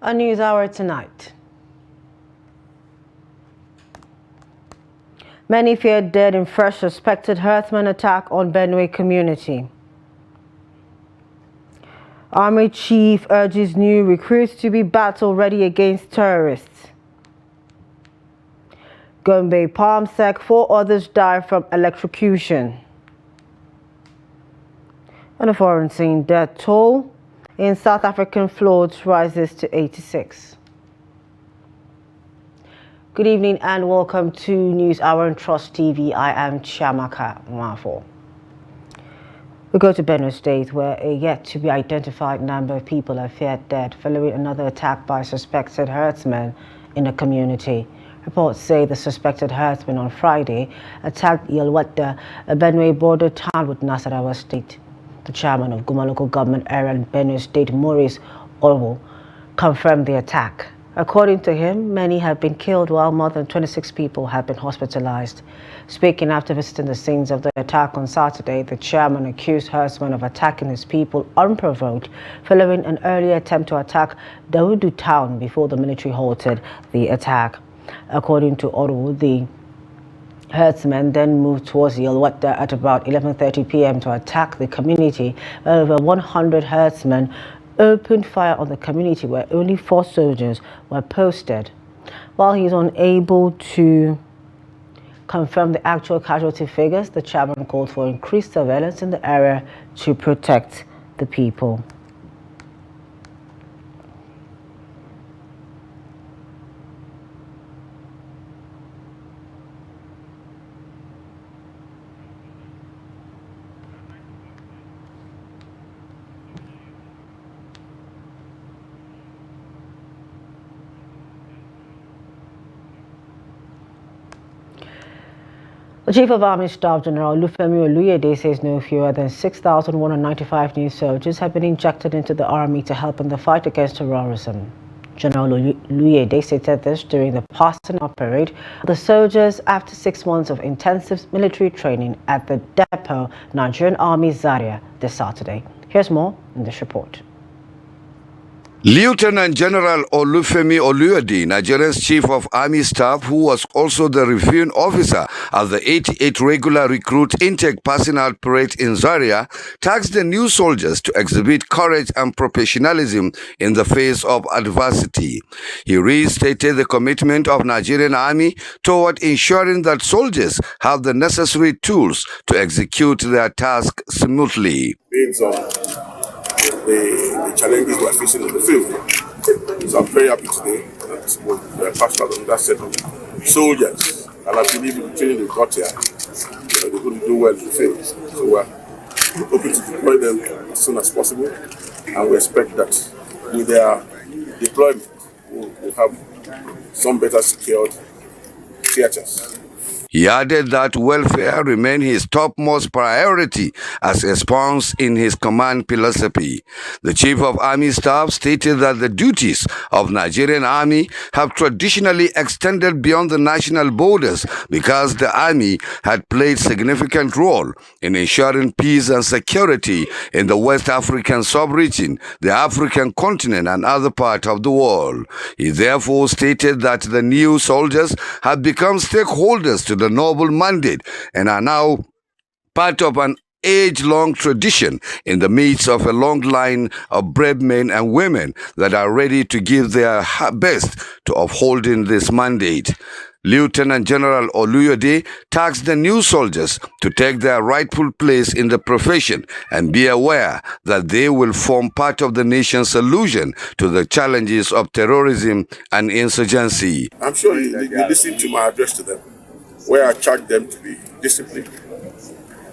A news hour tonight. Many fear dead in fresh suspected herdsman attack on Benue community. Army chief urges new recruits to be battle ready against terrorists. Gombe palm sec, 4 others die from electrocution. And a foreign scene death toll in South African floods rises to 86. Good evening and welcome to News Hour on Trust TV. I am Chiamaka Mwafo. We go to Benue State, where a yet-to-be-identified number of people are feared dead following another attack by suspected herdsmen in the community. Reports say the suspected herdsmen on Friday attacked Yelwata, a Benue border town with Nasarawa State. The chairman of Guma local government area in Benue State, Maurice Orwo, confirmed the attack. According to him, many have been killed while more than 26 people have been hospitalized. Speaking after visiting the scenes of the attack on Saturday, the chairman accused herdsmen of attacking his people unprovoked following an earlier attempt to attack Daudu town before the military halted the attack. According to Orwo, the herdsmen then moved towards Yelwata at about 11:30 p.m. to attack the community. Over 100 herdsmen opened fire on the community where only 4 soldiers were posted. While he is unable to confirm the actual casualty figures, the chairman called for increased surveillance in the area to protect the people. The Chief of Army Staff General Olufemi Oluyede says no fewer than 6,195 new soldiers have been injected into the army to help in the fight against terrorism. General Oluyede stated this during the passing out parade of the soldiers after 6 months of intensive military training at the Depot Nigerian Army Zaria this Saturday. Here's more in this report. Lieutenant General Olufemi Oluyede, Nigeria's Chief of Army Staff, who was also the reviewing officer at the 88 regular recruit intake passing out parade in Zaria, tasked the new soldiers to exhibit courage and professionalism in the face of adversity. He restated the commitment of Nigerian Army toward ensuring that soldiers have the necessary tools to execute their task smoothly. The challenges we are facing in the field. So I'm very happy today that we are passed out on that set of soldiers. And I believe in the training they got here, they're going to do well in the field. So we're hoping to deploy them as soon as possible. And we expect that with their deployment, we'll have some better secured theaters. He added that welfare remained his topmost priority as espoused in his command philosophy. The Chief of Army Staff stated that the duties of Nigerian Army have traditionally extended beyond the national borders because the Army had played significant role in ensuring peace and security in the West African sub-region, the African continent, and other parts of the world. He therefore stated that the new soldiers have become stakeholders to the noble mandate and are now part of an age-long tradition in the midst of a long line of brave men and women that are ready to give their best to upholding this mandate. Lieutenant General Oluyede tasked the new soldiers to take their rightful place in the profession and be aware that they will form part of the nation's solution to the challenges of terrorism and insurgency. I'm sure you listened to my address to them, where I charged them to be disciplined,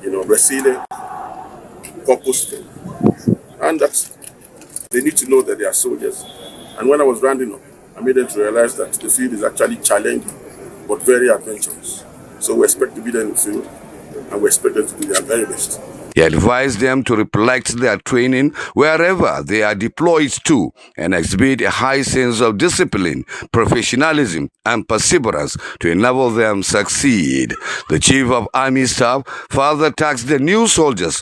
resilient, purposeful, and that they need to know that they are soldiers. And when I was rounding up, I made them to realize that the field is actually challenging, but very adventurous. So we expect to be there in the field, and we expect them to do their very best. He advised them to reflect their training wherever they are deployed to and exhibit a high sense of discipline, professionalism, and perseverance to enable them succeed. The Chief of Army Staff further tasked the new soldiers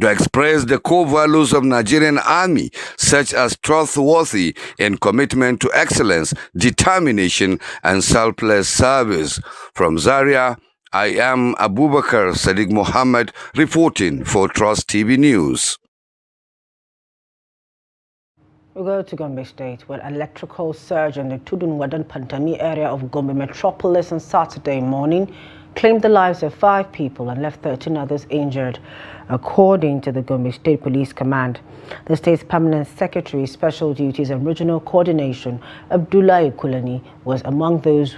to express the core values of Nigerian Army, such as trustworthy and commitment to excellence, determination, and selfless service. From Zaria, I am Abubakar Sadiq Mohammed reporting for Trust TV News. We go to Gombe State, where electrical surge in the Tudunwadan Pantami area of Gombe metropolis on Saturday morning claimed the lives of 5 people and left 13 others injured, according to the Gombe State Police Command. The state's permanent secretary, Special Duties and Regional Coordination, Abdullahi Kulani, was among those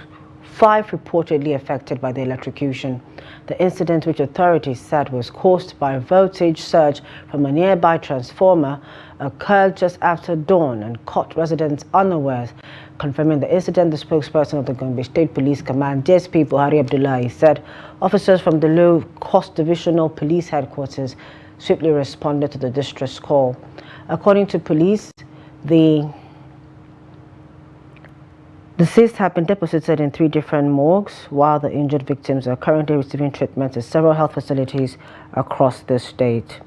5 reportedly affected by the electrocution. The incident, which authorities said was caused by a voltage surge from a nearby transformer, occurred just after dawn and caught residents unawares. Confirming the incident, the spokesperson of the Gombe State Police Command, DSP Buhari Abdullahi, said officers from the Low Coast Divisional Police Headquarters swiftly responded to the distress call. According to police, the deceased have been deposited in 3 different morgues, while the injured victims are currently receiving treatment at several health facilities across the state.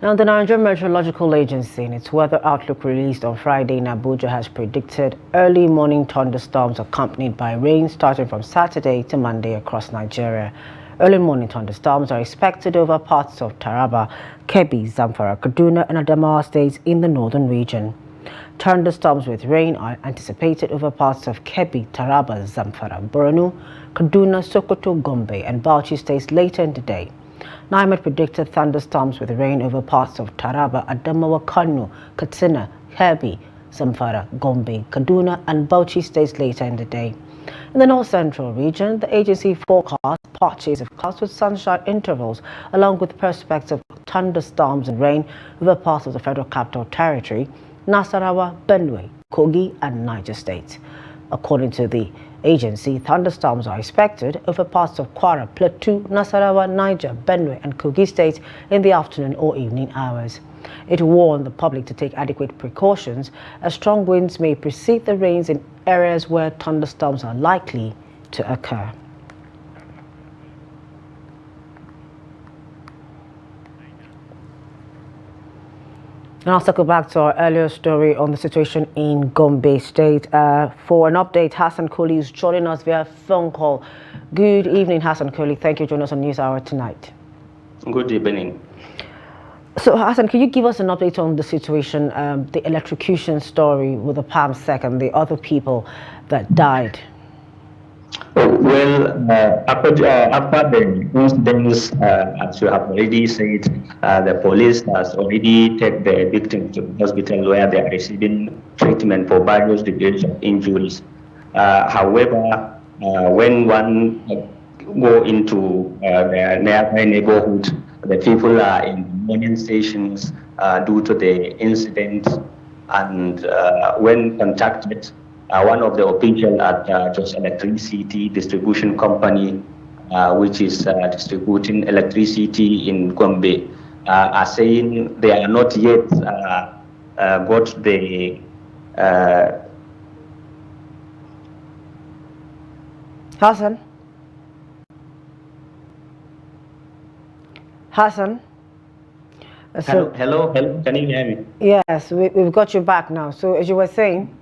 Now, the Nigerian Meteorological Agency, in its weather outlook released on Friday in Abuja, has predicted early morning thunderstorms accompanied by rain starting from Saturday to Monday across Nigeria. Early morning thunderstorms are expected over parts of Taraba, Kebbi, Zamfara, Kaduna, and Adamawa states in the northern region. Thunderstorms with rain are anticipated over parts of Kebbi, Taraba, Zamfara, Borno, Kaduna, Sokoto, Gombe, and Bauchi states later in the day. NIMET predicted thunderstorms with rain over parts of Taraba, Adamawa, Kano, Katsina, Kebbi, Zamfara, Gombe, Kaduna, and Bauchi states later in the day. In the north central region, the agency forecast patches of clouds with sunshine intervals, along with prospects of thunderstorms and rain over parts of the Federal Capital Territory, Nasarawa, Benue, Kogi, and Niger states. According to the agency, thunderstorms are expected over parts of Kwara, Plateau, Nasarawa, Niger, Benue, and Kogi states in the afternoon or evening hours. It warned the public to take adequate precautions, as strong winds may precede the rains in areas where thunderstorms are likely to occur. And I'll circle back to our earlier story on the situation in Gombe State. For an update, Hassan Kohli is joining us via phone call. Good evening, Hassan Kohli. Thank you for joining us on News Hour tonight. Good evening. So, Hassan, can you give us an update on the situation, the electrocution story with the Palm Sec and the other people that died? Well, after the incidents, as you have already said, the police has already taken the victims to the hospital where they are receiving treatment for various degrees of injuries. However, when one go into the nearby neighborhood, the people are in mourning stations due to the incident, and when contacted, one of the officials at Just Electricity Distribution Company, which is distributing electricity in Gombe, are saying they are not yet got the Hassan? Hassan? Hello, can you hear me? Yes, we've got you back now. So, as you were saying?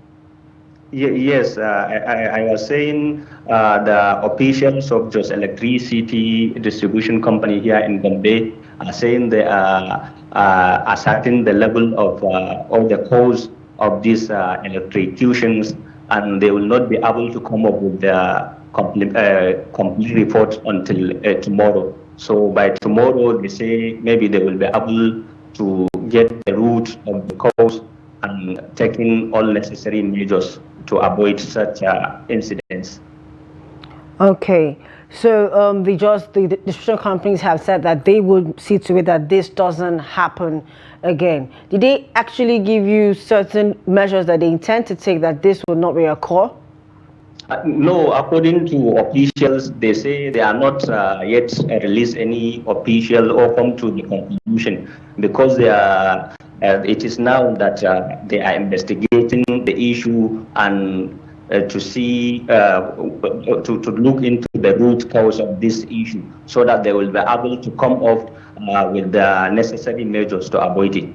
Yes, I was saying the officials of Just Electricity Distribution Company here in Gombe are saying they are ascertaining the level of all the cause of these electrocutions, and they will not be able to come up with the complete report until tomorrow. So by tomorrow, they say maybe they will be able to get the root of the cause and taking all necessary measures to avoid such incidents. Okay, so the distribution companies have said that they would see to it that this doesn't happen again. Did they actually give you certain measures that they intend to take that this will not reoccur? No, according to officials, they say they are not yet released any official or come to the conclusion because they are. It is now that they are investigating the issue and to see to look into the root cause of this issue, so that they will be able to come up with the necessary measures to avoid it.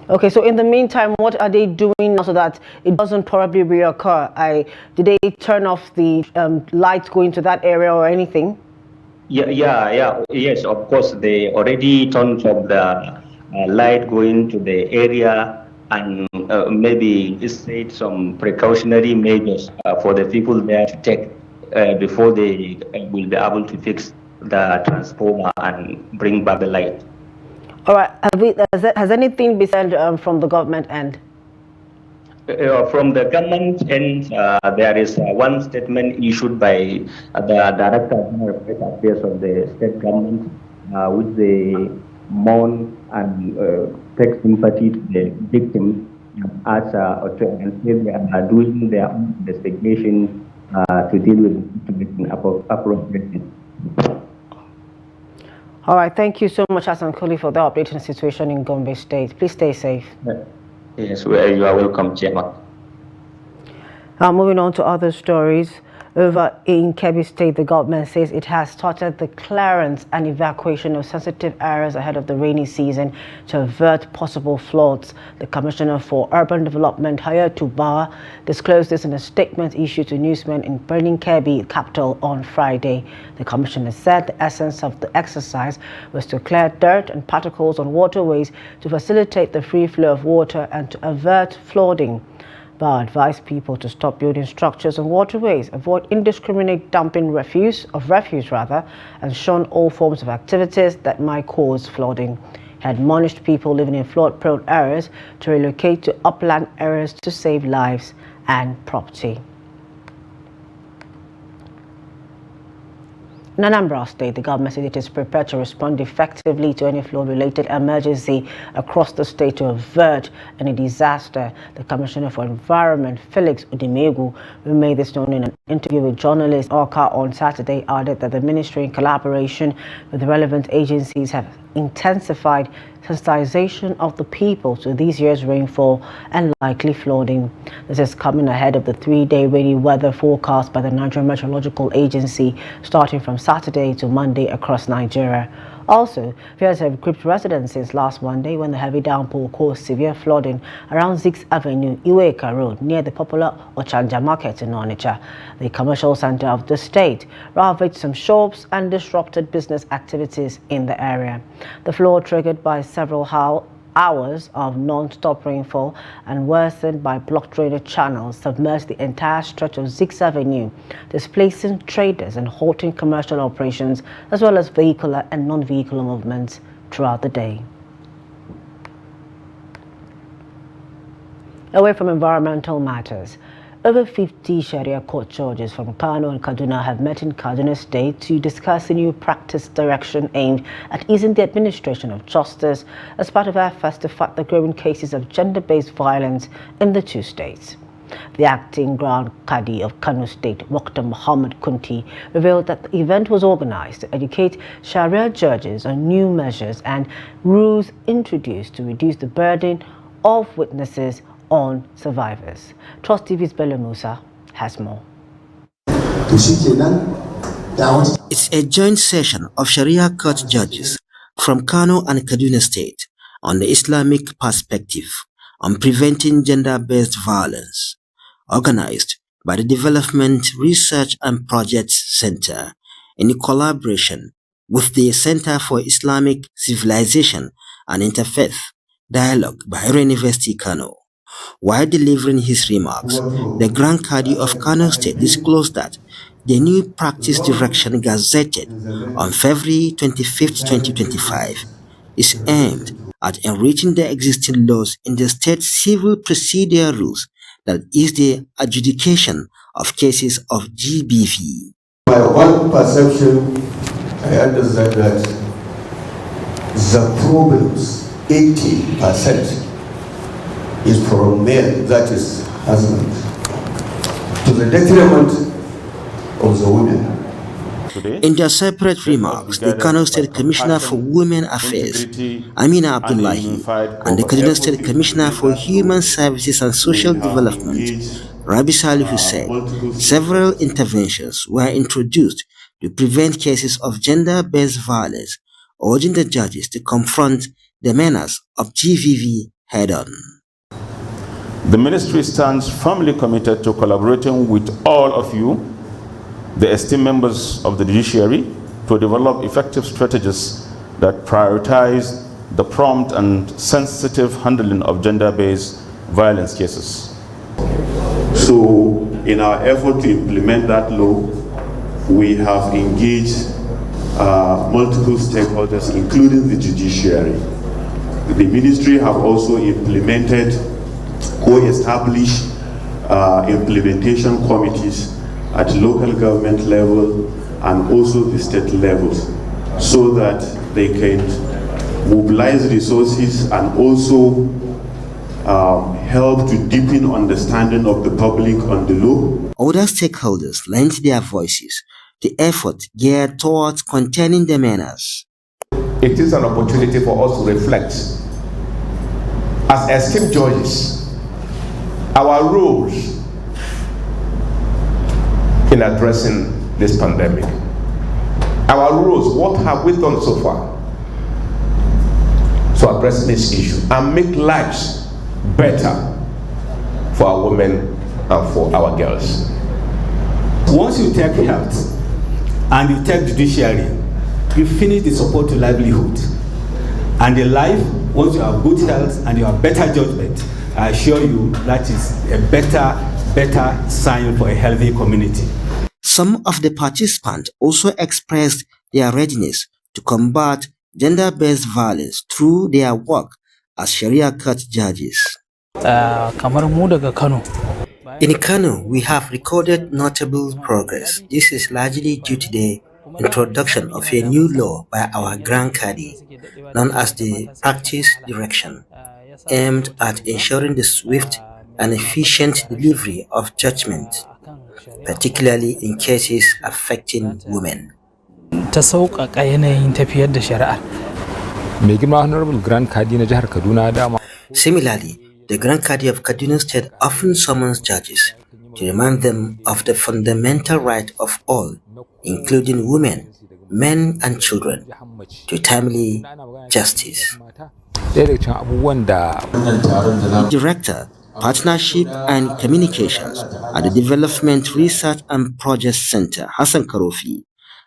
Okay, so in the meantime, what are they doing now so that it doesn't probably reoccur? Did they turn off the lights going to that area or anything? Yes, of course, they already turned off the light going to the area and maybe said some precautionary measures for the people there to take before they will be able to fix the transformer and bring back the light. All right, has anything been said from the government end? From the government end, there is one statement issued by the Director of General Affairs of the state government, which they mourn and take sympathy to the victims as and say they are doing their own investigation to deal with the situation appropriately. All right, thank you so much, Hassan Kuli, for the update on the situation in Gombe State. Please stay safe. Yes, well, you are welcome, Chairman. Moving on to other stories. Over in Kebbi State, the government says it has started the clearance and evacuation of sensitive areas ahead of the rainy season to avert possible floods. The Commissioner for Urban Development, Hayatu Ba, disclosed this in a statement issued to newsmen in Birnin Kebbi capital on Friday. The Commissioner said the essence of the exercise was to clear dirt and particles on waterways to facilitate the free flow of water and to avert flooding. Ba advised people to stop building structures on waterways, avoid indiscriminate dumping refuse, and shun all forms of activities that might cause flooding. He admonished people living in flood-prone areas to relocate to upland areas to save lives and property. In Anambra State, the government said it is prepared to respond effectively to any flood-related emergency across the state to avert any disaster. The Commissioner for Environment, Felix Udimegu, who made this known in an interview with journalist Orca on Saturday, added that the ministry, in collaboration with the relevant agencies, have intensified sensitization of the people to this year's rainfall and likely flooding. This is coming ahead of the 3-day rainy weather forecast by the Nigerian Meteorological Agency starting from Saturday to Monday across Nigeria. Also, fears have gripped residents since last Monday when the heavy downpour caused severe flooding around 6th Avenue, Iweka Road, near the popular Ochanja Market in Onitsha, the commercial center of the state, ravaged some shops and disrupted business activities in the area. The flood, triggered by several hours of non-stop rainfall and worsened by blocked drainage channels, submerged the entire stretch of 6th Avenue, displacing traders and halting commercial operations as well as vehicular and non-vehicular movements throughout the day. Away from environmental matters, over 50 Sharia court judges from Kano and Kaduna have met in Kaduna State to discuss a new practice direction aimed at easing the administration of justice as part of efforts to fight the growing cases of gender-based violence in the two states. The acting Grand Qadi of Kano State, Dr. Muhammad Kunti, revealed that the event was organized to educate Sharia judges on new measures and rules introduced to reduce the burden of witnesses on survivors. Trust TV's Bello Musa has more. It's a joint session of Sharia court judges from Kano and Kaduna State on the Islamic perspective on preventing gender-based violence, organized by the Development Research and Projects Center in collaboration with the Center for Islamic Civilization and Interfaith Dialogue, Bahrain University, Kano. While delivering his remarks, the Grand Qadi of Kano State disclosed that the new practice direction gazetted on February 25, 2025 is aimed at enriching the existing laws in the state civil procedure rules that is the adjudication of cases of GBV. My own perception, I understand that the problems, 80% is from male, that is husband, to the detriment of the women. In their separate remarks, the Kano State Commissioner for Women Affairs, Amina Abdullahi, and the Kaduna State Commissioner for Human Services and Social Development, Rabi Salihu, said several interventions were introduced to prevent cases of gender-based violence, urging the judges to confront the menace of GVV head-on. The ministry stands firmly committed to collaborating with all of you, the esteemed members of the judiciary, to develop effective strategies that prioritize the prompt and sensitive handling of gender-based violence cases. So, in our effort to implement that law, we have engaged multiple stakeholders, including the judiciary. The ministry have also implemented or established implementation committees at local government level and also the state levels, so that they can mobilize resources and also help to deepen understanding of the public on the law. Other stakeholders lent their voices to effort geared towards containing the menace. It is an opportunity for us to reflect as esteemed judges our roles in addressing this pandemic. Our roles, what have we done so far to address this issue and make lives better for our women and for our girls? Once you take health and you take judiciary, you finish the support to livelihood. And in life, once you have good health and you have better judgment, I assure you that is a better sign for a healthy community. Some of the participants also expressed their readiness to combat gender-based violence through their work as Sharia court judges. In Kano, we have recorded notable progress. This is largely due to the introduction of a new law by our Grand Kadi, known as the Practice Direction, aimed at ensuring the swift and efficient delivery of judgment, particularly in cases affecting women. Similarly, the Grand Kadi of Kaduna State often summons judges to remind them of the fundamental right of all, including women, men and children, to timely justice. Director, Partnership and Communications at the Development Research and Project Center, Hassan Karofi,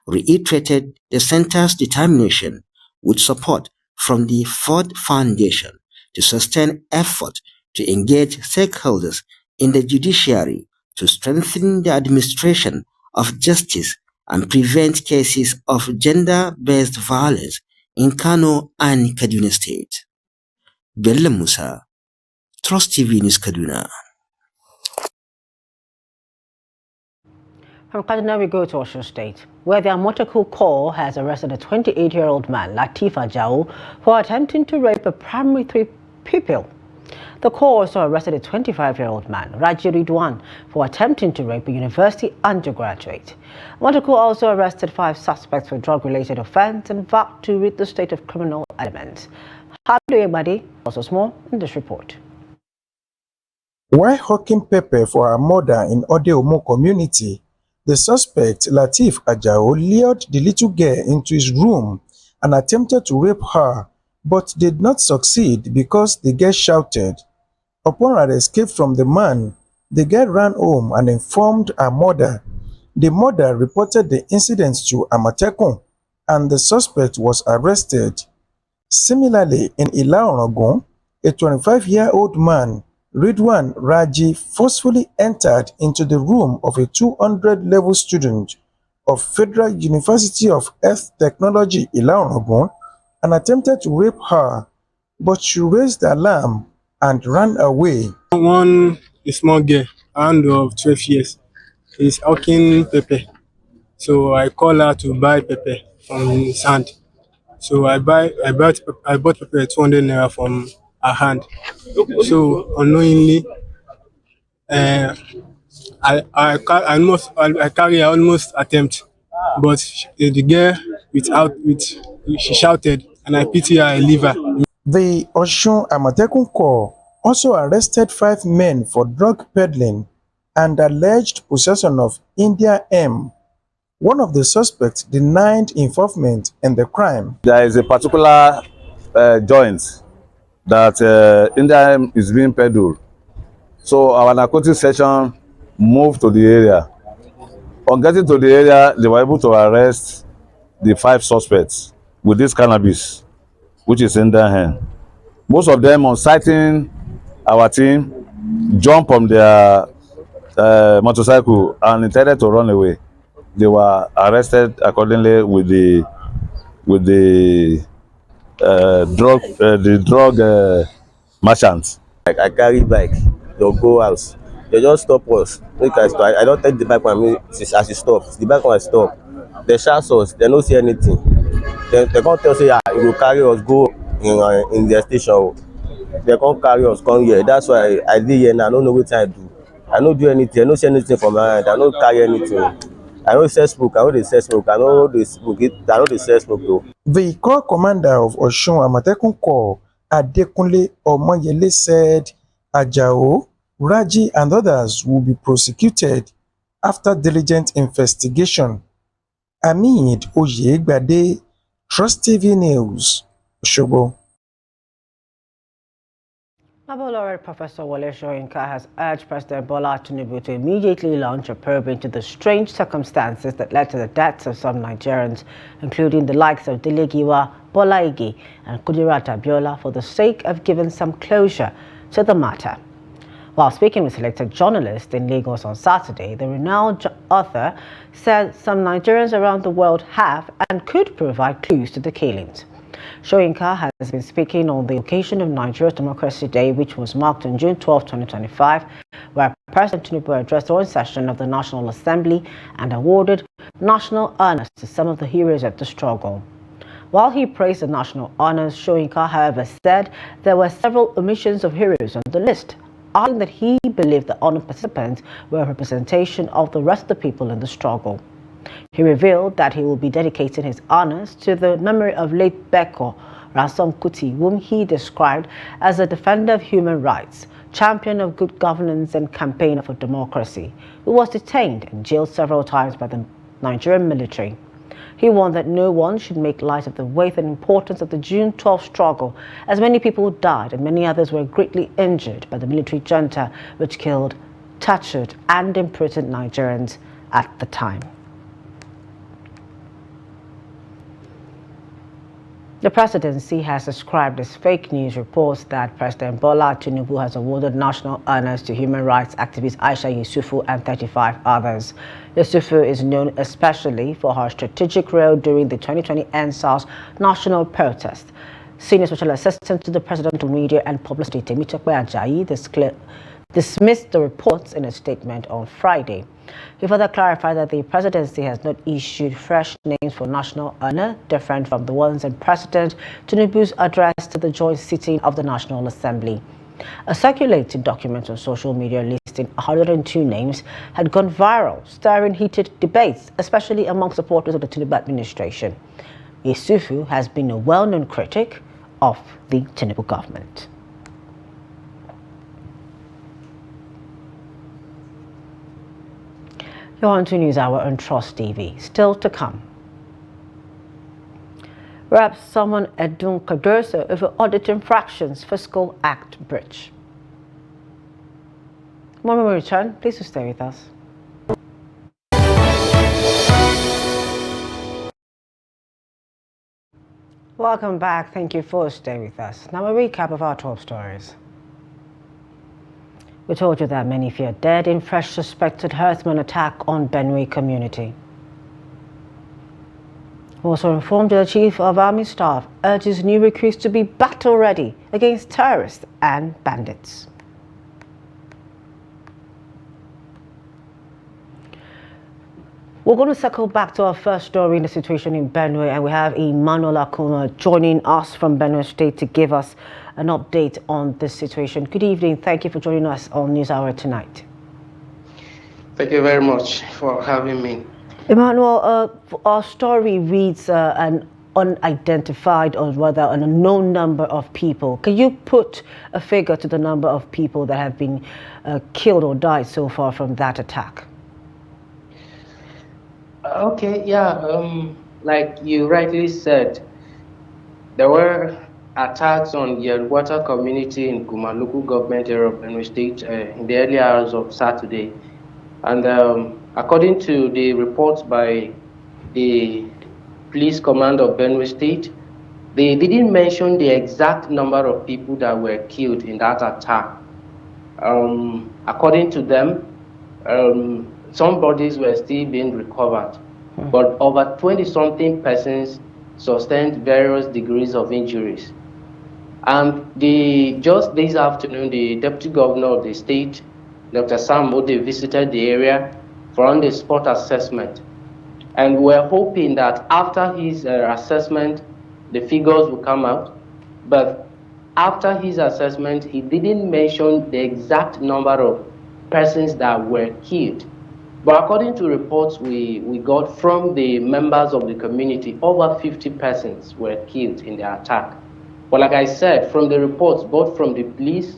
reiterated the center's determination with support from the Ford Foundation to sustain effort to engage stakeholders in the judiciary to strengthen the administration of justice and prevent cases of gender-based violence in Kano and Kaduna State. Bello Musa, Trust TV News, Kaduna. From Kaduna, we go to Osun State, where the Amotekun Corps has arrested a 28-year-old man, Lateef Ajao, for attempting to rape a primary 3 pupil. The Corps also arrested a 25-year-old man, Raji Ridwan, for attempting to rape a university undergraduate. Amotekun also arrested 5 suspects for drug-related offense and vowed to rid the state of criminal elements. Hamidu Egbadi also more in this report. While hawking pepper for her mother in Ode-Omo community, the suspect, Lateef Ajao, lured the little girl into his room and attempted to rape her, but did not succeed because the girl shouted. Upon her escape from the man, the girl ran home and informed her mother. The mother reported the incident to Amotekun, and the suspect was arrested. Similarly, in Ila-Orangun, a 25-year-old man, Ridwan Raji, forcefully entered into the room of a 200-level student of Federal University of Earth Technology, Ila-Orangun, and attempted to rape her, but she raised the alarm and ran away. A small girl, around of 12 years, is hawking pepper So I call her to buy pepper from his hand. So I bought pepper 200 naira from her hand. So unknowingly, uh, I almost I carry I almost attempt, but the girl with she shouted and I pity her, I leave her. The Osun Amatekun Corps also arrested 5 men for drug peddling and alleged possession of India M. One of the suspects denied involvement in the crime. There is a particular joint that India is being peddled. So our narcotics section moved to the area. On getting to the area, they were able to arrest the 5 suspects with this cannabis, which is in their hand. Most of them, on sighting our team, jumped from their motorcycle and intended to run away. They were arrested accordingly with the drug merchants. Like I carry bike, they'll go house. They just stop us. Make I stop. I don't take the bike from me as you stop. The bike when I stop, they shout us. They don't see anything. They can't tell say, you go carry us go in their station. They can't carry us come here. That's why I did here now. I don't know what I do. I don't do anything. I don't see anything from my hand. I don't carry anything. I don't sell smoke. I know they sell smoke. I know they smoke. I know they sell smoke though. The corps commander of Osun Amatekun Corps, Adekunle Omoyele, said Ajao, Raji and others will be prosecuted after diligent investigation. Amid Oyegbade, Trust TV News, Osogbo. Nobel laureate Professor Wole Soyinka has urged President Bola Tinubu to immediately launch a probe into the strange circumstances that led to the deaths of some Nigerians, including the likes of Dele Giwa, Bola Ige and Kudirat Abiola, for the sake of giving some closure to the matter. While speaking with selected journalists in Lagos on Saturday, the renowned author said some Nigerians around the world have and could provide clues to the killings. Soyinka has been speaking on the occasion of Nigeria's Democracy Day, which was marked on June 12, 2025, where President Tinubu addressed the own session of the National Assembly and awarded national honors to some of the heroes of the struggle. While he praised the national honors, Soyinka, however, said there were several omissions of heroes on the list, arguing that he believed the honored participants were a representation of the rest of the people in the struggle. He revealed that he will be dedicating his honors to the memory of late Beko Ransome Kuti, whom he described as a defender of human rights, champion of good governance and campaigner for democracy, who was detained and jailed several times by the Nigerian military. He warned that no one should make light of the weight and importance of the June 12 struggle, as many people died and many others were greatly injured by the military junta, which killed, tortured and imprisoned Nigerians at the time. The presidency has described as fake news reports that President Bola Tinubu has awarded national honors to human rights activist Aisha Yusufu and 35 others. Yusufu is known especially for her strategic role during the 2020 NSAS national protest. Senior Special Assistant to the President of Media and Publicity Temitope Ajayi dismissed the reports in a statement on Friday. He further clarified that the presidency has not issued fresh names for national honor, different from the ones in President Tinubu's address to the joint sitting of the National Assembly. A circulating document on social media listing 102 names had gone viral, stirring heated debates, especially among supporters of the Tinubu administration. Yusufu has been a well-known critic of the Tinubu government. You're on to News Hour on Trust TV. Still to come. Perhaps someone Edun Kaderso over audit infractions, Fiscal Act breach. When we return, please stay with us. Welcome back. Thank you for staying with us. Now a recap of our top stories. We told you that many fear dead in fresh suspected herdsman attack on Benue community. We also informed the Chief of Army Staff urges new recruits to be battle ready against terrorists and bandits. We're going to circle back to our first story in the situation in Benue, and we have Emmanuel Akuma joining us from Benue State to give us an update on this situation. Good evening. Thank you for joining us on News Hour tonight. Thank you very much for having me. Emmanuel, our story reads an unidentified, or rather an unknown number of people. Can you put a figure to the number of people that have been killed or died so far from that attack? Okay, yeah, like you rightly said, there were attacks on Yelwata community in Guma local government area of Benue State in the early hours of Saturday. And according to the reports by the police command of Benue State, they didn't mention the exact number of people that were killed in that attack. According to them, some bodies were still being recovered, but over 20-something persons sustained various degrees of injuries. And just this afternoon, the deputy governor of the state, Dr. Sam Ode, visited the area for on-the-spot assessment. And we're hoping that after his assessment, the figures will come out. But after his assessment, he didn't mention the exact number of persons that were killed. But according to reports we got from the members of the community, over 50 persons were killed in the attack. But like I said, from the reports, both from the police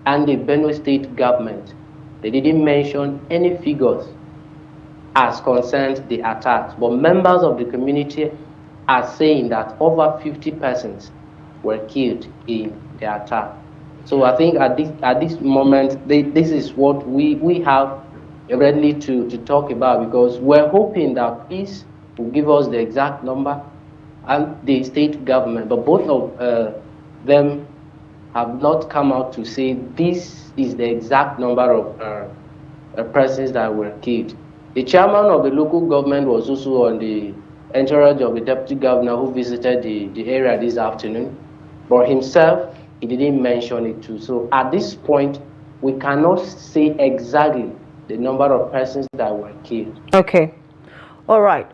and the Benue State government, they didn't mention any figures as concerned the attacks. But members of the community are saying that over 50 persons were killed in the attack. So I think at this moment, this is what we have ready to talk about, because we're hoping that police will give us the exact number and the state government, but both of them have not come out to say this is the exact number of persons that were killed. The chairman of the local government was also on the entourage of the deputy governor who visited the area this afternoon, but himself, he didn't mention it too. So at this point, we cannot say exactly the number of persons that were killed. Okay. All right.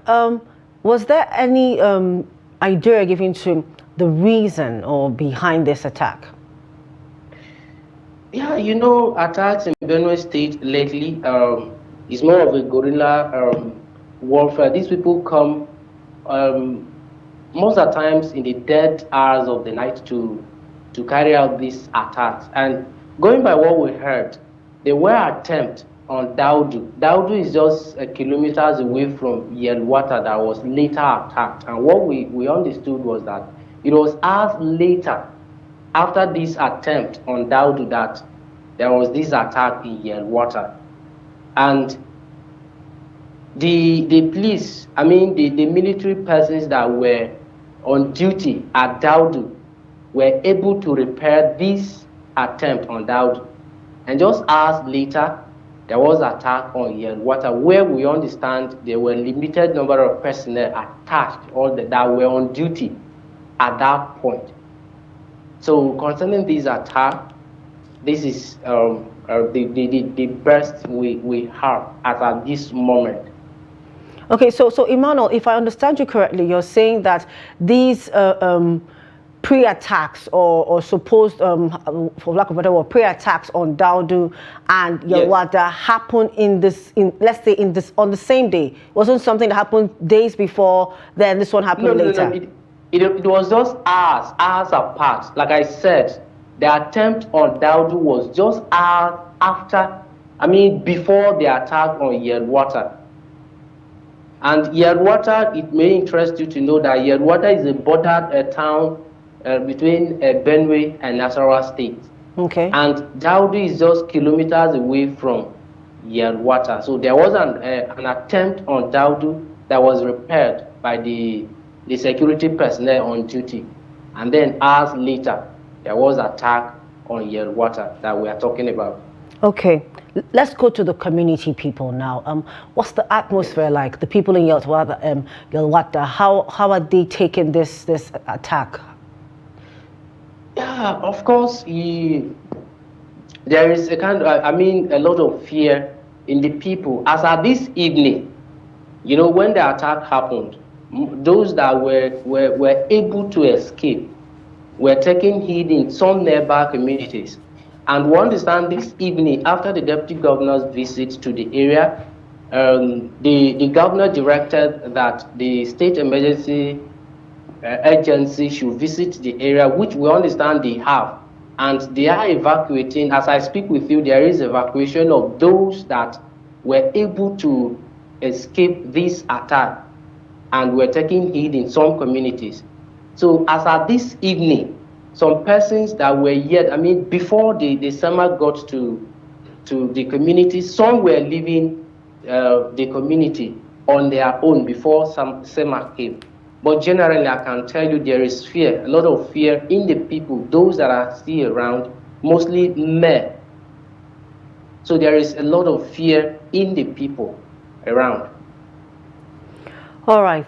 Was there any idea given to the reason or behind this attack? Yeah, you know, attacks in Benue State lately is more of a guerrilla warfare. These people come most of the times in the dead hours of the night to carry out these attacks. And going by what we heard, there were attempts on Daudu. Daudu is just kilometers away from Yelwata that was later attacked. And what we understood was that it was hours later, after this attempt on Daudu, that there was this attack in Yelwata. And the police, I mean the military persons that were on duty at Daudu were able to repair this attempt on Daudu. And just hours later, there was an attack on Yelwata, where we understand there were a limited number of personnel attached or that were on duty at that point. So concerning this attack, this is the best we have at this moment. Okay, so Emmanuel, if I understand you correctly, you're saying that these pre-attacks or supposed, for lack of a better word, pre-attacks on Daudu and Yelwata, yes, happened let's say on the same day. It wasn't something that happened days before, then this one happened later. No, it was just hours apart. Like I said, the attempt on Daudu was just hours after, before the attack on Yelwata. And Yelwata, it may interest you to know that Yelwata is a border town between Benue and Nasarawa State. Okay. And Daudu is just kilometers away from Yelwata. So there was an attempt on Daudu that was repaired by the security personnel on duty. And then hours later, there was an attack on Yelwata that we are talking about. Okay. Let's go to the community people now. What's the atmosphere like? The people in Yelwata, how are they taking this attack? Yeah, of course, there is a kind of, a lot of fear in the people. As at this evening, You know, when the attack happened, those that were able to escape were taking heed in some nearby communities. And we understand this evening, after the deputy governor's visit to the area, the governor directed that the state emergency agency should visit the area, which we understand they have. And they are evacuating. As I speak with you, there is evacuation of those that were able to escape this attack and were taking heed in some communities. So as at this evening, some persons that were yet, I mean, before the summer got to the community, some were leaving the community on their own before some summer came. But generally, I can tell you there is fear, a lot of fear in the people, those that are still around, mostly men. So there is a lot of fear in the people around. All right.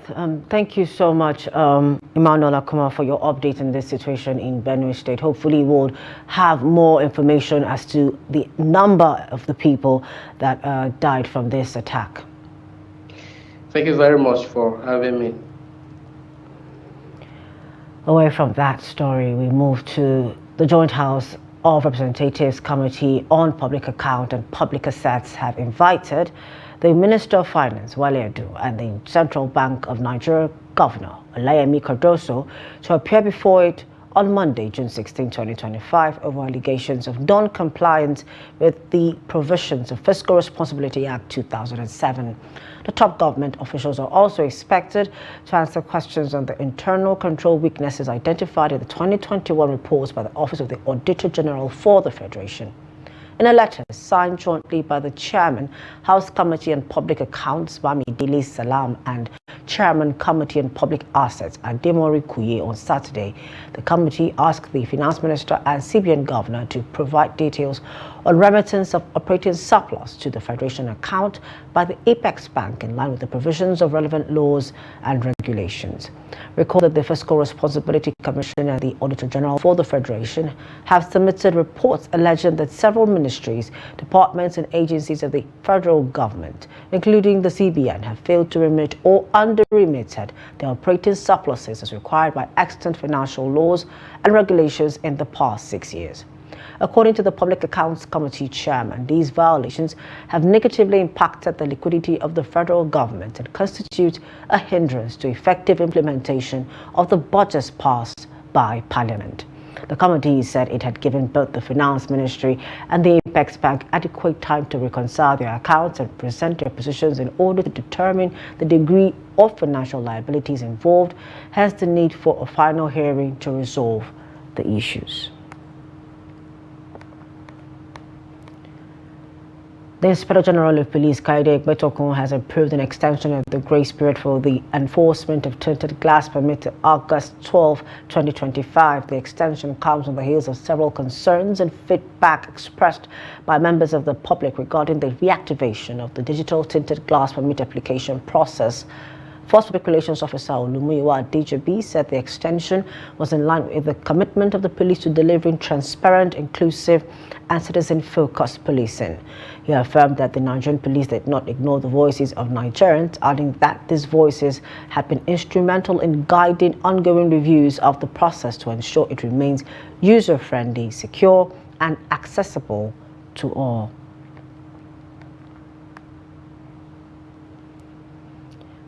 Thank you so much, Emmanuel Akuma, for your update on this situation in Benue State. Hopefully, we'll have more information as to the number of the people that died from this attack. Thank you very much for having me. Away from that story, we move to the Joint House of Representatives Committee on Public Account and Public Assets have invited the Minister of Finance, Wale Edu, and the Central Bank of Nigeria Governor, Olayemi Cardoso, to appear before it on Monday, June 16, 2025, over allegations of non-compliance with the provisions of Fiscal Responsibility Act 2007. The top government officials are also expected to answer questions on the internal control weaknesses identified in the 2021 reports by the Office of the Auditor General for the Federation. In a letter signed jointly by the Chairman, House Committee on Public Accounts, Bamidele Salam, and Chairman, Committee on Public Assets, Ademori Kuye, on Saturday, the committee asked the Finance Minister and CBN Governor to provide details on remittance of operating surplus to the Federation account by the Apex Bank in line with the provisions of relevant laws and regulations. Recall that the Fiscal Responsibility Commission and the Auditor General for the Federation have submitted reports alleging that several ministries, departments and agencies of the federal government, including the CBN, have failed to remit or under-remitted their operating surpluses as required by extant financial laws and regulations in the past 6 years. According to the Public Accounts Committee Chairman, these violations have negatively impacted the liquidity of the federal government and constitute a hindrance to effective implementation of the budgets passed by Parliament. The committee said it had given both the Finance Ministry and the Apex Bank adequate time to reconcile their accounts and present their positions in order to determine the degree of financial liabilities involved, hence the need for a final hearing to resolve the issues. The Inspector General of Police, Kaide Ekbetokun, has approved an extension of the grace period for the enforcement of tinted glass permit to August 12, 2025. The extension comes on the heels of several concerns and feedback expressed by members of the public regarding the reactivation of the digital tinted glass permit application process. Force Public Relations Officer Olumuyiwa DJB said the extension was in line with the commitment of the police to delivering transparent, inclusive, and citizen-focused policing. He affirmed that the Nigerian police did not ignore the voices of Nigerians, adding that these voices had been instrumental in guiding ongoing reviews of the process to ensure it remains user-friendly, secure, and accessible to all.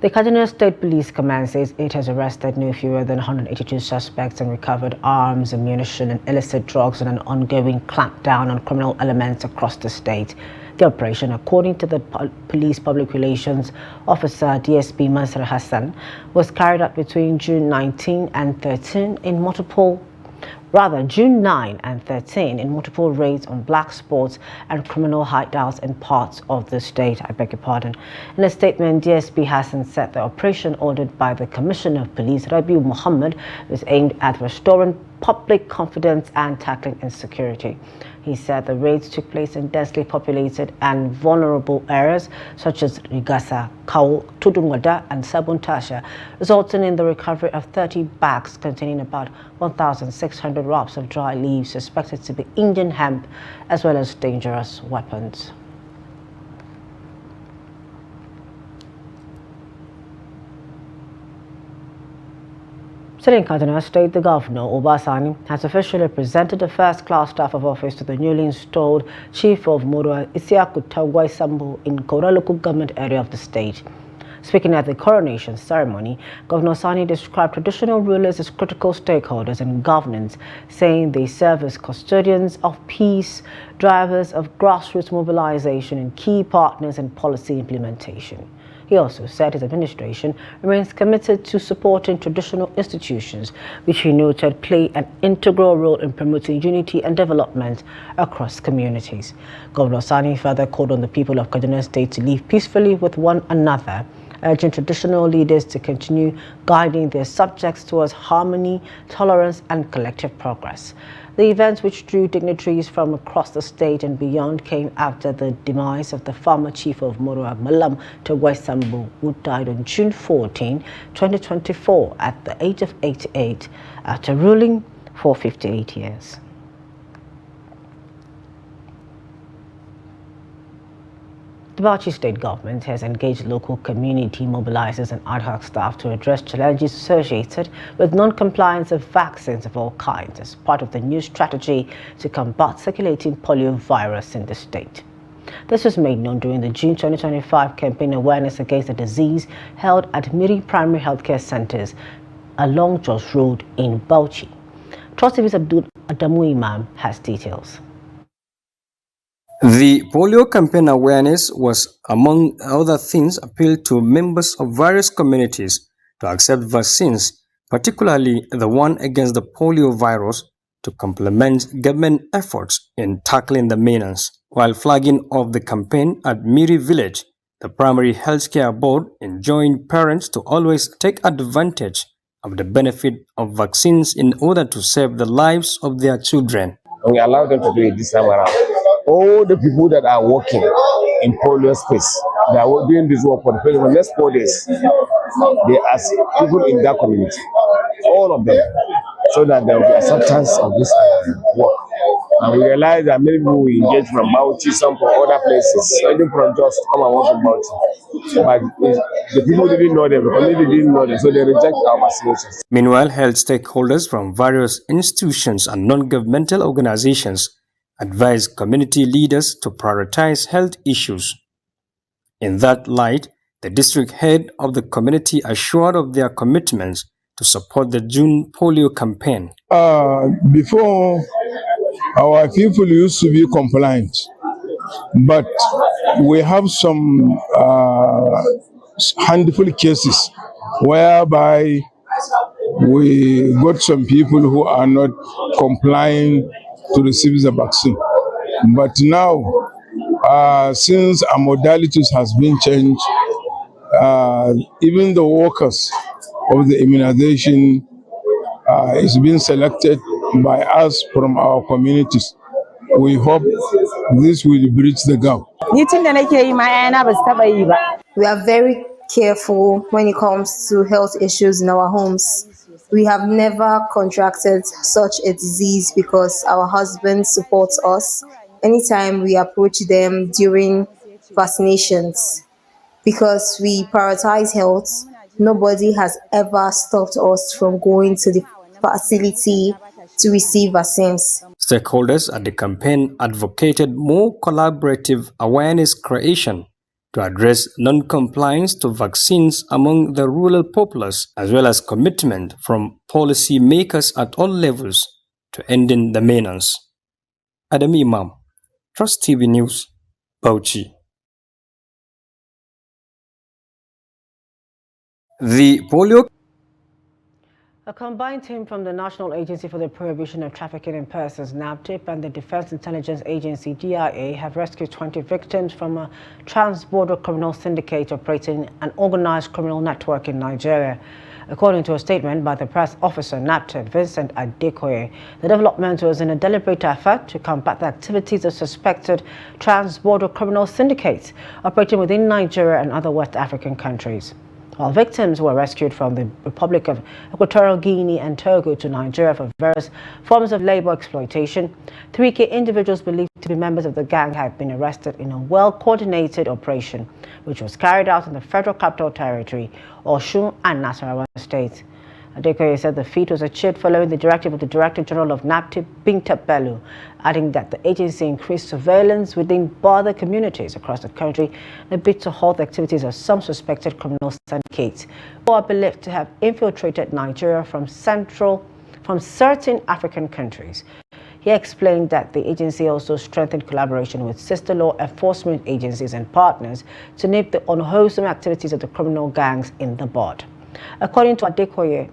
The Kaduna State Police Command says it has arrested no fewer than 182 suspects and recovered arms, ammunition, and illicit drugs in an ongoing clampdown on criminal elements across the state. The operation, according to the Police Public Relations Officer DSP Mansur Hassan, was carried out between June 19 and 13 in June 9 and 13 in multiple raids on black spots and criminal hideouts in parts of the state. I beg your pardon. In a statement, DSP Hassan said the operation ordered by the Commissioner of Police, Rabiu Muhammad, was aimed at restoring public confidence and tackling insecurity. He said the raids took place in densely populated and vulnerable areas such as Rigasa, Kaul, Tudunwada, and Sabuntasha, resulting in the recovery of 30 bags containing about 1,600 wraps of dry leaves suspected to be Indian hemp, as well as dangerous weapons. Still in Kaduna State, the governor, Obasani, has officially presented the first-class staff of office to the newly installed Chief of Moro Isiaku Tagwai Sambo in Kora local government area of the state. Speaking at the coronation ceremony, Governor Sani described traditional rulers as critical stakeholders in governance, saying they serve as custodians of peace, drivers of grassroots mobilization, and key partners in policy implementation. He also said his administration remains committed to supporting traditional institutions, which he noted play an integral role in promoting unity and development across communities. Governor Sani further called on the people of Kaduna State to live peacefully with one another, urging traditional leaders to continue guiding their subjects towards harmony, tolerance, and collective progress. The event, which drew dignitaries from across the state and beyond, came after the demise of the former chief of Moro Malam Tagwai Sambo, who died on June 14, 2024, at the age of 88, after ruling for 58 years. The Bauchi state government has engaged local community mobilizers and ad hoc staff to address challenges associated with non-compliance of vaccines of all kinds as part of the new strategy to combat circulating polio virus in the state. This was made known during the June 2025 campaign awareness against the disease held at Miri Primary Healthcare Centers along Jos Road in Bauchi. Trust TV's Abdul Adamu Imam has details. The polio campaign awareness was, among other things, appealed to members of various communities to accept vaccines, particularly the one against the polio virus, to complement government efforts in tackling the menace. While flagging off the campaign at Miri Village, the Primary Healthcare Board enjoined parents to always take advantage of the benefit of vaccines in order to save the lives of their children. And we allow them to do it this time around. All the people that are working in polio space, they are doing this work for the next 4 days. They ask people in that community, all of them, so that there will be acceptance of this work. And we realize that many people will engage from Bauchi, some from other places, even from just come and work in Bauchi. But the people didn't know them, the community didn't know them, so they reject our vaccinations. Meanwhile, health stakeholders from various institutions and non-governmental organizations advise community leaders to prioritize health issues. In that light, the district head of the community assured of their commitments to support the June polio campaign. Before, our people used to be compliant, but we have some handful cases whereby we got some people who are not complying to receive the vaccine. But now, since our modalities has been changed, even the workers of the immunization is being selected by us from our communities. We hope this will bridge the gap. We are very careful when it comes to health issues in our homes. We have never contracted such a disease because our husbands support us anytime we approach them during vaccinations. Because we prioritize health, nobody has ever stopped us from going to the facility to receive vaccines. Stakeholders at the campaign advocated more collaborative awareness creation to address non-compliance to vaccines among the rural populace, as well as commitment from policy makers at all levels to ending the menace. Adam Imam, Trust TV News, Bauchi. The polio. A combined team from the National Agency for the Prohibition of Trafficking in Persons, NAPTIP, and the Defense Intelligence Agency, DIA, have rescued 20 victims from a trans-border criminal syndicate operating an organized criminal network in Nigeria. According to a statement by the press officer, NAPTIP, Vincent Adekoye, the development was in a deliberate effort to combat the activities of suspected trans-border criminal syndicates operating within Nigeria and other West African countries. All victims were rescued from the Republic of Equatorial Guinea and Togo to Nigeria for various forms of labor exploitation. 3 key individuals believed to be members of the gang have been arrested in a well-coordinated operation, which was carried out in the Federal Capital Territory, Osun and Nasarawa states. Adekoya said the feat was achieved following the directive of the Director General of NAPTIP, Binta Bello, adding that the agency increased surveillance within border communities across the country in a bid to halt the activities of some suspected criminal syndicates who are believed to have infiltrated Nigeria from certain African countries. He explained that the agency also strengthened collaboration with sister law enforcement agencies and partners to nip the unwholesome activities of the criminal gangs in the bud. According to Adekoye,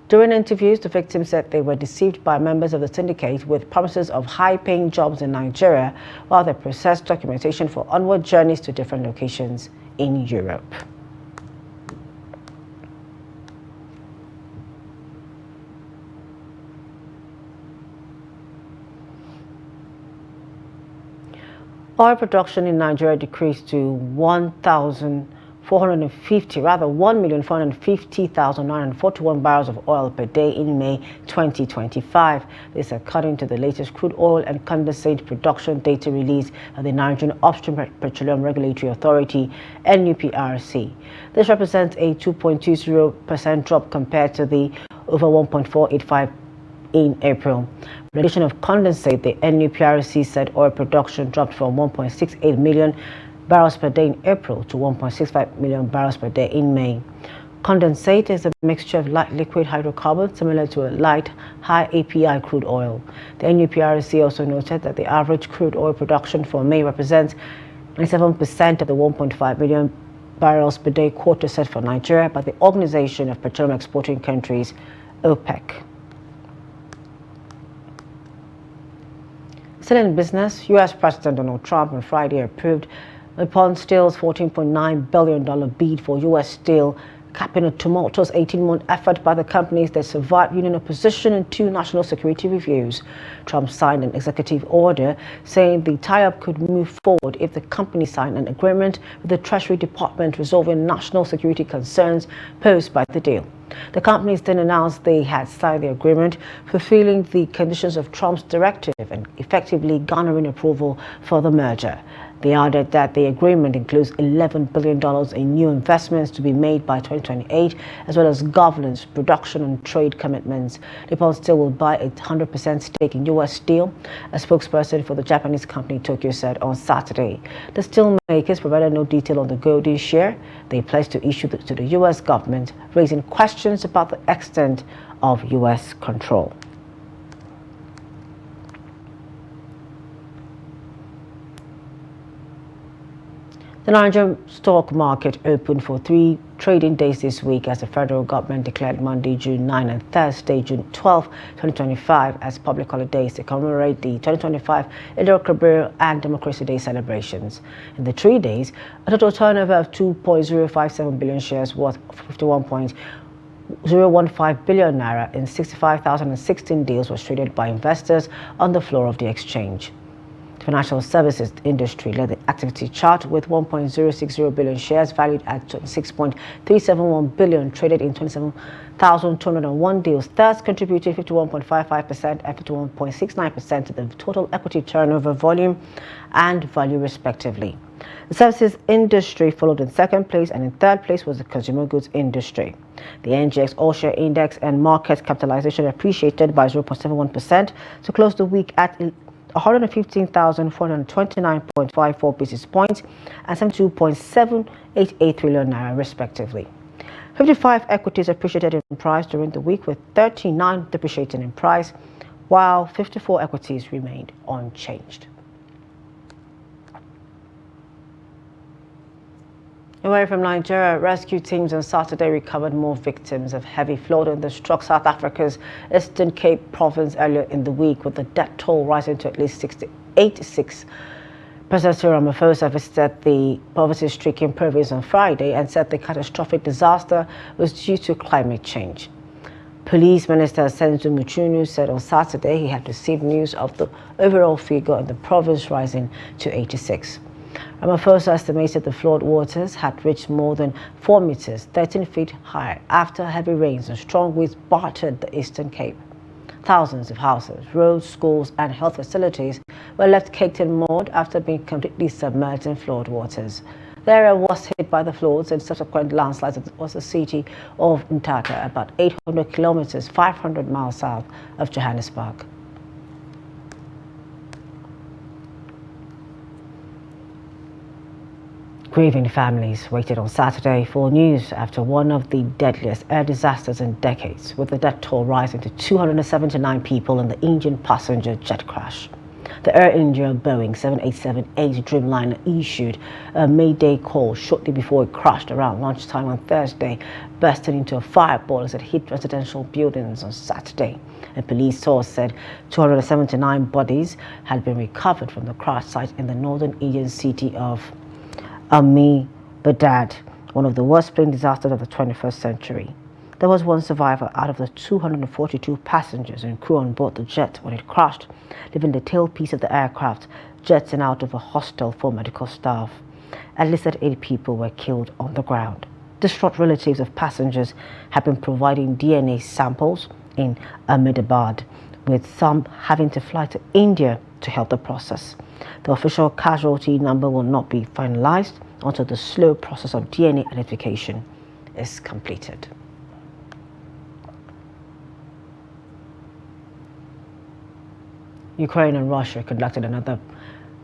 during interviews, the victims said they were deceived by members of the syndicate with promises of high-paying jobs in Nigeria while they processed documentation for onward journeys to different locations in Europe. Oil production in Nigeria decreased to 1,450,941 barrels of oil per day in May 2025. This according to the latest crude oil and condensate production data release of the Nigerian Upstream Petroleum Regulatory Authority, NUPRC. This represents a 2.20% drop compared to the over 1.485 in April. In addition of condensate, the NUPRC said oil production dropped from 1.68 million barrels per day in April to 1.65 million barrels per day in May. Condensate is a mixture of light liquid hydrocarbons similar to a light high API crude oil. The NUPRC also noted that the average crude oil production for May represents 97% of the 1.5 million barrels per day quota set for Nigeria by the Organization of Petroleum Exporting Countries, OPEC. Still in business, U.S. President Donald Trump on Friday approved Nippon Steel's $14.9 billion bid for U.S. Steel, capping a tumultuous 18-month effort by the companies that survived union opposition and 2 national security reviews. Trump signed an executive order saying the tie-up could move forward if the company signed an agreement with the Treasury Department resolving national security concerns posed by the deal. The companies then announced they had signed the agreement, fulfilling the conditions of Trump's directive and effectively garnering approval for the merger. They added that the agreement includes $11 billion in new investments to be made by 2028, as well as governance, production, and trade commitments. Nippon Steel will buy a 100% stake in U.S. Steel, a spokesperson for the Japanese company Tokyo said on Saturday. The steel makers provided no detail on the golden share they pledged to issue to the U.S. government, raising questions about the extent of U.S. control. The Nigerian stock market opened for 3 trading days this week as the federal government declared Monday, June 9 and Thursday, June 12, 2025 as public holidays to commemorate the 2025 Eid-el-Kabir and Democracy Day celebrations. In the 3 days, a total turnover of 2.057 billion shares worth 51.015 billion naira in 65,016 deals was traded by investors on the floor of the exchange. The financial services industry led the activity chart with 1.060 billion shares valued at 26.371 billion traded in 27,201 deals, thus contributing 51.55% and 51.69% to the total equity turnover volume and value respectively. The services industry followed in second place, and in third place was the consumer goods industry. The NGX All-Share Index and market capitalization appreciated by 0.71% to close the week at 115,429.54 basis points and 72.788 trillion naira respectively. 55 equities appreciated in price during the week, with 39 depreciating in price, while 54 equities remained unchanged. Away from Nigeria, rescue teams on Saturday recovered more victims of heavy flooding that struck South Africa's Eastern Cape province earlier in the week, with the death toll rising to at least 86. President Cyril Ramaphosa visited the poverty-stricken province on Friday and said the catastrophic disaster was due to climate change. Police Minister Senzo Muchunu said on Saturday he had received news of the overall figure in the province rising to 86. Ramaphosa estimated the flood waters had reached more than 4 meters, 13 feet high, after heavy rains and strong winds battered the Eastern Cape. Thousands of houses, roads, schools, and health facilities were left caked in mud after being completely submerged in flood waters. The area was hit by the floods and subsequent landslides. It was the city of Ntaka, about 800 kilometers, 500 miles south of Johannesburg. Grieving families waited on Saturday for news after one of the deadliest air disasters in decades, with the death toll rising to 279 people in the Indian passenger jet crash. The Air India Boeing 787-8 Dreamliner issued a mayday call shortly before it crashed around lunchtime on Thursday, bursting into a fireball as it hit residential buildings on Saturday. A police source said 279 bodies had been recovered from the crash site in the northern Indian city of Ahmedabad, one of the worst plane disasters of the 21st century. There was one survivor out of the 242 passengers and crew on board the jet when it crashed, leaving the tailpiece of the aircraft jetting out of a hostel for medical staff. At least 8 people were killed on the ground. Distraught relatives of passengers have been providing DNA samples in Ahmedabad, with some having to fly to India to help the process. The official casualty number will not be finalized until the slow process of DNA identification is completed. Ukraine and Russia conducted another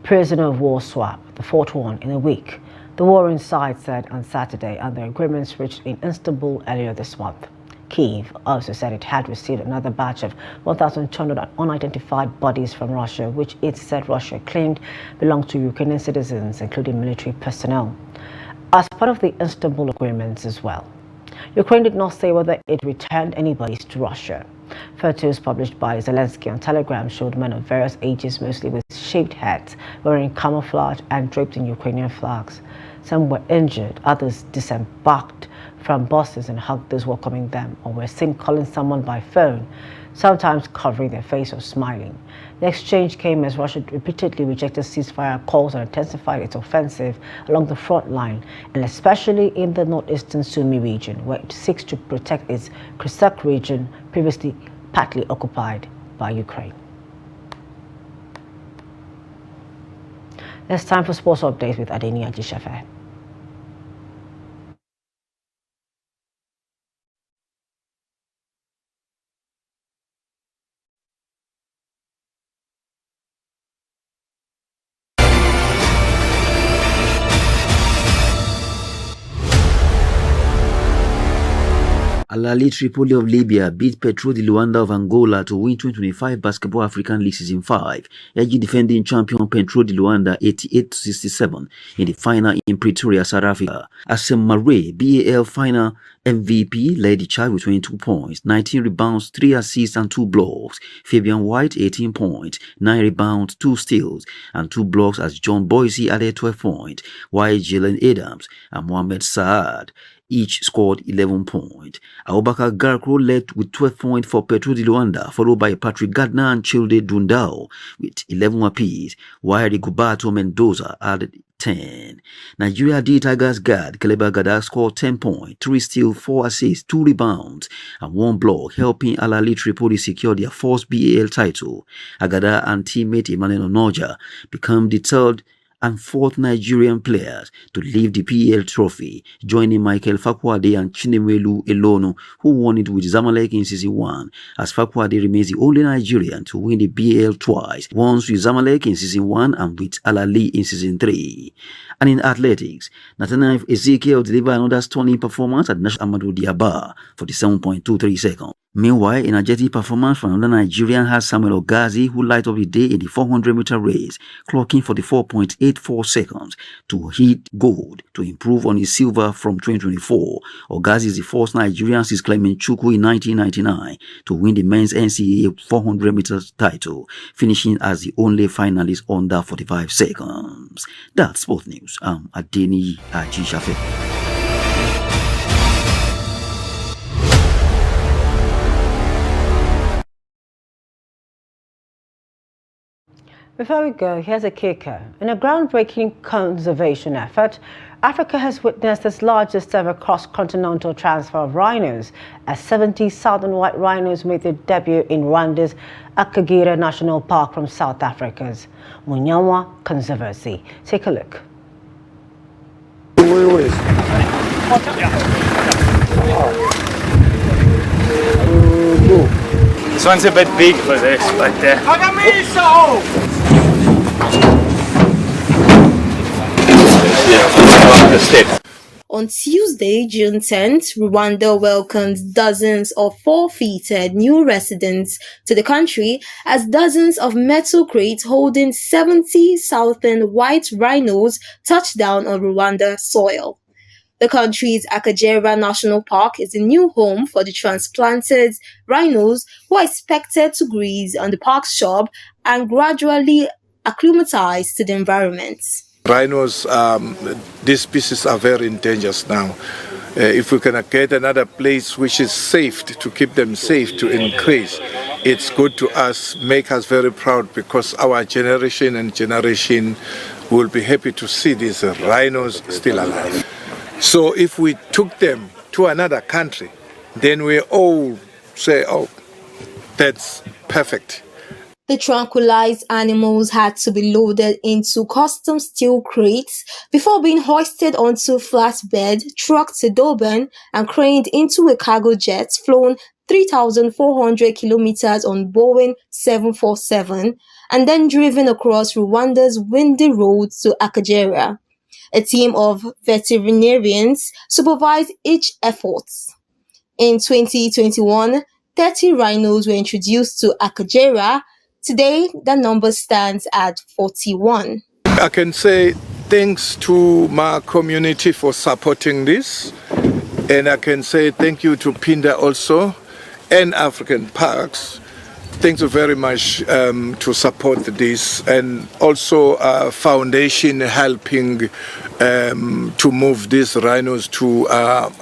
prisoner of war swap, the fourth one in a week. The warring sides said on Saturday, and the agreements reached in Istanbul earlier this month. Kyiv also said it had received another batch of 1,200 unidentified bodies from Russia, which it said Russia claimed belonged to Ukrainian citizens, including military personnel, as part of the Istanbul agreements as well. Ukraine did not say whether it returned any bodies to Russia. Photos published by Zelensky on Telegram showed men of various ages, mostly with shaved heads, wearing camouflage and draped in Ukrainian flags. Some were injured, others disembarked from buses and hugged those welcoming them, or were seen calling someone by phone, sometimes covering their face or smiling. The exchange came as Russia repeatedly rejected ceasefire calls and intensified its offensive along the front line, and especially in the northeastern Sumy region, where it seeks to protect its Crimea region, previously partly occupied by Ukraine. It's time for sports updates with Adeni Ajishafe. Al Ahly Tripoli of Libya beat Petro di Luanda of Angola to win 2025 Basketball African League Season 5, edging defending champion Petro di Luanda 88-67 in the final in Pretoria, South Africa. Assem Mare, BAL final MVP, led the charge with 22 points, 19 rebounds, 3 assists and 2 blocks. Fabian White, 18 points, 9 rebounds, 2 steals and 2 blocks as John Boise added 12 points, while Jalen Adams and Mohamed Saad each scored 11 points. Abubakar Garkro led with 12 points for Petro di Luanda, followed by Patrick Gardner and Childe Dundao with 11 apiece, while Rigoberto Mendoza added 10. Nigeria D Tigers guard Kaleba Gada scored 10 points, 3 steals, 4 assists, 2 rebounds, and 1 block, helping Al Ahly Tripoli secure their first BAL title. Agada and teammate Emmanuel Onoja become the third and fourth Nigerian players to lift the PL trophy, joining Michael Fakwade and Chinemelu Elono, who won it with Zamalek in Season 1, as Fakwade remains the only Nigerian to win the BL twice, once with Zamalek in Season 1 and with Al Ahly in Season 3. And in athletics, Nathaniel Ezekiel delivered another stunning performance at National Amadou Diaba for the 7.23 seconds. Meanwhile, energetic performance from another Nigerian has Samuel Ogazi, who light up the day in the 400-meter race, clocking 44.84 seconds to hit gold to improve on his silver from 2024. Ogazi is the first Nigerian since Clement Chukwu in 1999 to win the men's NCAA 400 meters title, finishing as the only finalist under 45 seconds. That's Sport News. I'm Adeni Ajishafe. Before we go, here's a kicker. In a groundbreaking conservation effort, Africa has witnessed its largest ever cross-continental transfer of rhinos, as 70 southern white rhinos made their debut in Rwanda's Akagira National Park from South Africa's Munyama Conservancy. Take a look. This one's a bit big for this, but the step. On Tuesday, June 10th, Rwanda welcomed dozens of forfeited new residents to the country as dozens of metal crates holding 70 southern white rhinos touched down on Rwanda soil. The country's Akagera National Park is a new home for the transplanted rhinos who are expected to graze on the park's shore and gradually acclimatize to the environment. Rhinos, these species are very endangered now. If we can get another place which is safe, to keep them safe, to increase, it's good to us, make us very proud, because our generation and generation will be happy to see these rhinos still alive. So if we took them to another country, then we all say, oh, that's perfect. The tranquilized animals had to be loaded into custom steel crates before being hoisted onto flatbed, trucked to Durban, and craned into a cargo jet flown 3,400 kilometers on Boeing 747, and then driven across Rwanda's windy roads to Akagera. A team of veterinarians supervised each effort. In 2021, 30 rhinos were introduced to Akagera. Today, the number stands at 41. I can say thanks to my community for supporting this. And I can say thank you to Pinda also and African Parks. Thank you very much to support this, and also foundation helping to move these rhinos to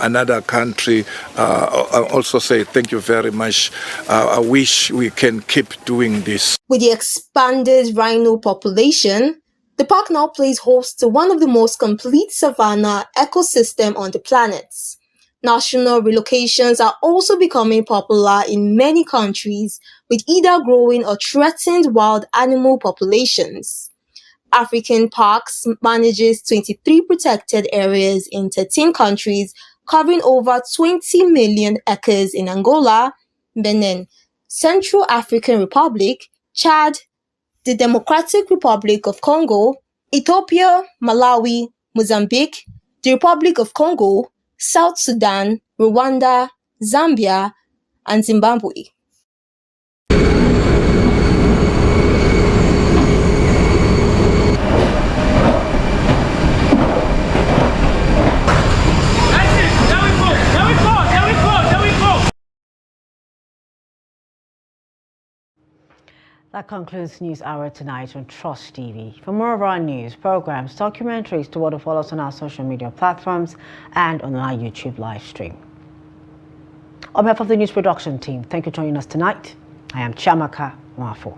another country. I also say thank you very much. I wish we can keep doing this. With the expanded rhino population, the park now plays host to one of the most complete savanna ecosystem on the planet. National relocations are also becoming popular in many countries, with either growing or threatened wild animal populations. African Parks manages 23 protected areas in 13 countries, covering over 20 million acres in Angola, Benin, Central African Republic, Chad, the Democratic Republic of Congo, Ethiopia, Malawi, Mozambique, the Republic of Congo, South Sudan, Rwanda, Zambia, and Zimbabwe. That concludes News Hour tonight on Trust TV. For more of our news, programs, documentaries, to follow us on our social media platforms and on our YouTube live stream. On behalf of the news production team, thank you for joining us tonight. I am Chiamaka Nwafo.